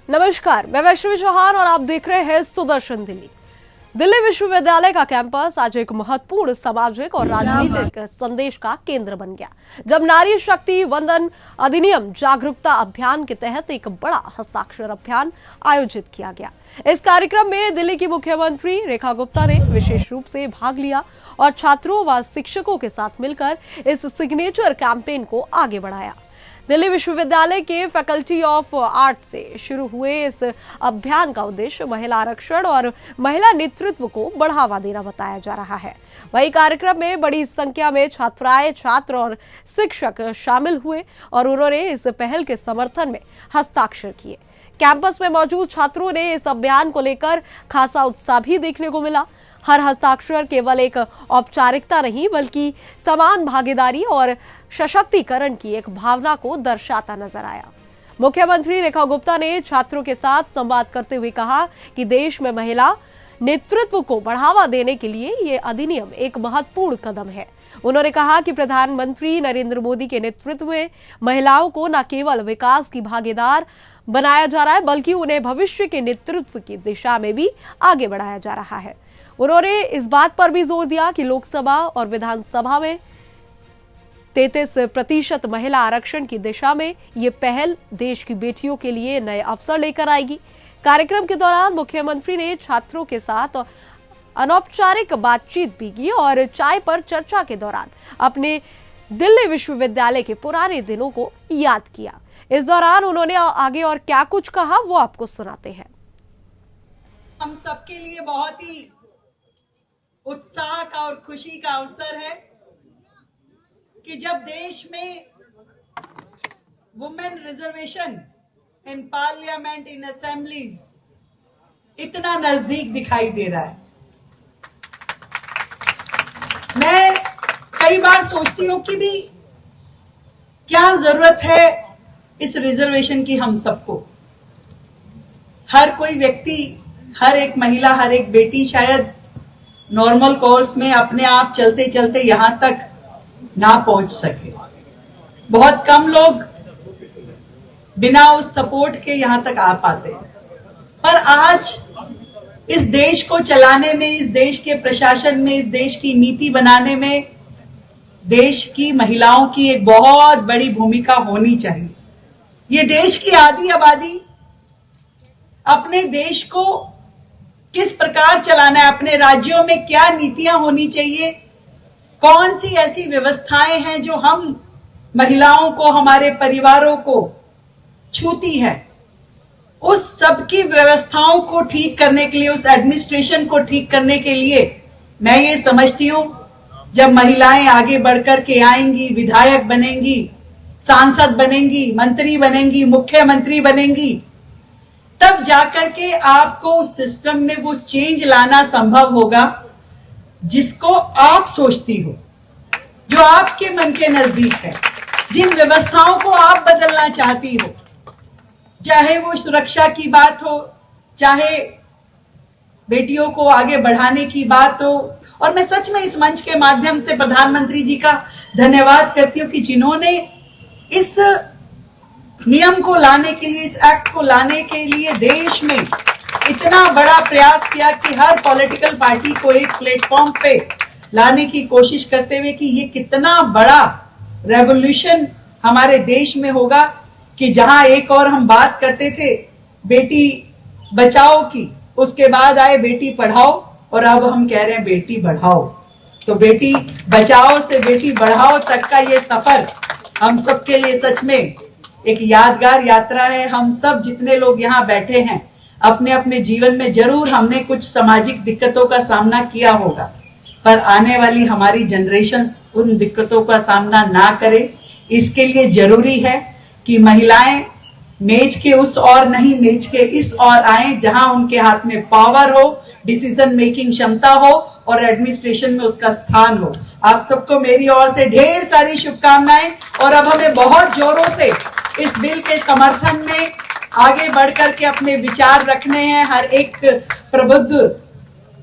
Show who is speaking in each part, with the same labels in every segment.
Speaker 1: नमस्कार, मैं वैष्णवी चौहान और आप देख रहे हैं सुदर्शन दिल्ली। दिल्ली विश्वविद्यालय का कैंपस आज एक महत्वपूर्ण सामाजिक और राजनीतिक संदेश का केंद्र बन गया, जब नारी शक्ति वंदन अधिनियम जागरूकता अभियान के तहत एक बड़ा हस्ताक्षर अभियान आयोजित किया गया। इस कार्यक्रम में दिल्ली की मुख्यमंत्री रेखा गुप्ता ने विशेष रूप से भाग लिया और छात्रों व शिक्षकों के साथ मिलकर इस सिग्नेचर कैंपेन को आगे बढ़ाया। दिल्ली विश्वविद्यालय के फैकल्टी ऑफ आर्ट्स से शुरू हुए इस अभियान का उद्देश्य महिला आरक्षण और महिला नेतृत्व को बढ़ावा देना बताया जा रहा है। वहीं कार्यक्रम में बड़ी संख्या में छात्राएं, छात्र और शिक्षक शामिल हुए और उन्होंने इस पहल के समर्थन में हस्ताक्षर किए। कैंपस में मौजूद छात्रों ने इस अभियान को लेकर खासा उत्साह भी देखने को मिला। हर हस्ताक्षर केवल एक औपचारिकता नहीं, बल्कि समान भागीदारी और सशक्तिकरण की एक भावना को दर्शाता नजर आया। मुख्यमंत्री रेखा गुप्ता ने छात्रों के साथ संवाद करते हुए कहा कि देश में महिला नेतृत्व को बढ़ावा देने के लिए ये अधिनियम एक महत्वपूर्ण कदम है। उन्होंने कहा कि प्रधानमंत्री नरेंद्र मोदी के नेतृत्व में महिलाओं को न केवल विकास की भागीदार बनाया जा रहा है, बल्कि उन्हें भविष्य के नेतृत्व की दिशा में भी आगे बढ़ाया जा रहा है। उन्होंने इस बात पर भी जोर दिया कि लोकसभा और विधानसभा में 33% महिला आरक्षण की दिशा में ये पहल देश की बेटियों के लिए नए अवसर लेकर आएगी। कार्यक्रम के दौरान मुख्यमंत्री ने छात्रों के साथ अनौपचारिक बातचीत भी की और चाय पर चर्चा के दौरान अपने दिल्ली विश्वविद्यालय के पुराने दिनों को याद किया। इस दौरान उन्होंने आगे और क्या कुछ कहा, वो आपको सुनाते हैं।
Speaker 2: हम सबके लिए बहुत ही उत्साह का और खुशी का अवसर है कि जब देश में women reservation in parliament, in assemblies इतना नजदीक दिखाई दे रहा है। मैं कई बार सोचती हूं कि भी क्या जरूरत है इस रिजर्वेशन की। हम सबको, हर कोई व्यक्ति, हर एक महिला, हर एक बेटी शायद नॉर्मल कोर्स में अपने आप चलते चलते यहां तक ना पहुंच सके। बहुत कम लोग बिना उस सपोर्ट के यहां तक आ पाते हैं। पर आज इस देश को चलाने में, इस देश के प्रशासन में, इस देश की नीति बनाने में देश की महिलाओं की एक बहुत बड़ी भूमिका होनी चाहिए। ये देश की आधी आबादी अपने देश को किस प्रकार चलाना है, अपने राज्यों में क्या नीतियां होनी चाहिए, कौन सी ऐसी व्यवस्थाएं हैं जो हम महिलाओं को, हमारे परिवारों को छूती है, उस सब की व्यवस्थाओं को ठीक करने के लिए, उस एडमिनिस्ट्रेशन को ठीक करने के लिए मैं ये समझती हूं जब महिलाएं आगे बढ़कर के आएंगी, विधायक बनेंगी, सांसद बनेंगी, मंत्री बनेंगी, मुख्यमंत्री बनेंगी, तब जाकर के आपको उस सिस्टम में वो चेंज लाना संभव होगा जिसको आप सोचती हो, जो आपके मन के नजदीक है, जिन व्यवस्थाओं को आप बदलना चाहती हो, चाहे वो सुरक्षा की बात हो, चाहे बेटियों को आगे बढ़ाने की बात हो। और मैं सच में इस मंच के माध्यम से प्रधानमंत्री जी का धन्यवाद करती हूँ कि जिन्होंने इस नियम को लाने के लिए, इस एक्ट को लाने के लिए देश में इतना बड़ा प्रयास किया कि हर पॉलिटिकल पार्टी को एक प्लेटफॉर्म पे लाने की कोशिश करते हुए कि ये कितना बड़ा रेवोल्यूशन हमारे देश में होगा कि जहां एक और हम बात करते थे बेटी बचाओ की, उसके बाद आए बेटी पढ़ाओ और अब हम कह रहे हैं बेटी बढ़ाओ। तो बेटी बचाओ से बेटी बढ़ाओ तक का ये सफर हम सबके लिए सच में एक यादगार यात्रा है। हम सब जितने लोग यहाँ बैठे हैं, अपने अपने जीवन में जरूर हमने कुछ सामाजिक दिक्कतों का सामना किया होगा, पर आने वाली हमारी जनरेशन्स उन दिक्कतों का सामना ना करे। इसके लिए जरूरी है कि महिलाएं मेज के उस और नहीं, मेज के इस और आए जहां उनके हाथ में पावर हो, डिसीजन मेकिंग क्षमता हो और एडमिनिस्ट्रेशन में उसका स्थान हो। आप सबको मेरी ओर से ढेर सारी शुभकामनाएं। और अब हमें बहुत जोरों से इस बिल के समर्थन में आगे बढ़कर के अपने विचार रखने हैं। हर एक प्रबुद्ध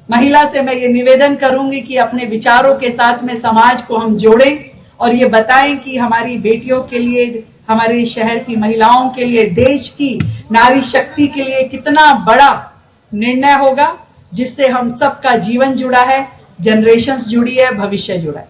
Speaker 2: महिला से मैं ये निवेदन करूंगी कि अपने विचारों के साथ में समाज को हम जोड़ें और ये बताएं कि हमारी बेटियों के लिए हमारे शहर की महिलाओं के लिए, देश की नारी शक्ति के लिए कितना बड़ा निर्णय होगा, जिससे हम सबका जीवन जुड़ा है, जनरेशंस जुड़ी है, भविष्य जुड़ा है।